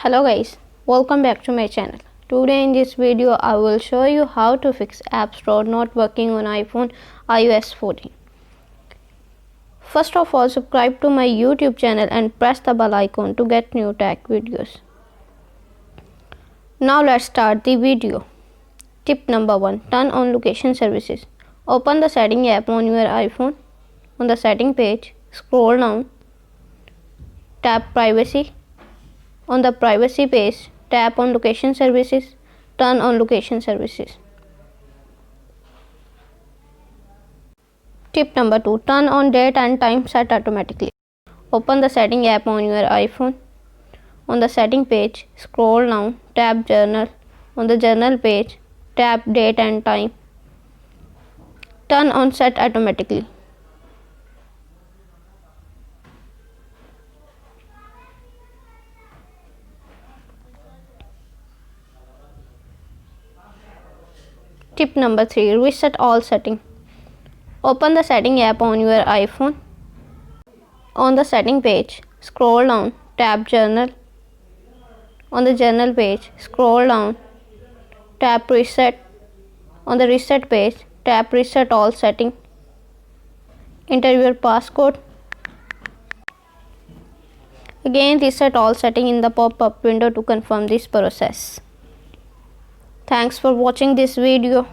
Hello guys, welcome back to my channel. Today in this video I will show you how to fix App Store not working on iPhone iOS 14. First of all, subscribe to my YouTube channel and press the bell icon to get new tech videos. Now let's start the video. Tip number 1. Turn on location services. Open the setting app on your iPhone. On the setting page, scroll down, tap privacy. On the privacy page, tap on location services, turn on location services. Tip number 2. Turn on date and time set automatically. Open the setting app on your iPhone. On the setting page, scroll down, tap journal. On the journal page, tap date and time. Turn on set automatically. Tip number 3. Reset all settings. Open the setting app on your iPhone. On the setting page, scroll down, tap journal. On the journal page, scroll down, tap reset. On the reset page, tap reset all settings. Enter your passcode. Again reset all settings in the pop-up window to confirm this process. Thanks for watching this video.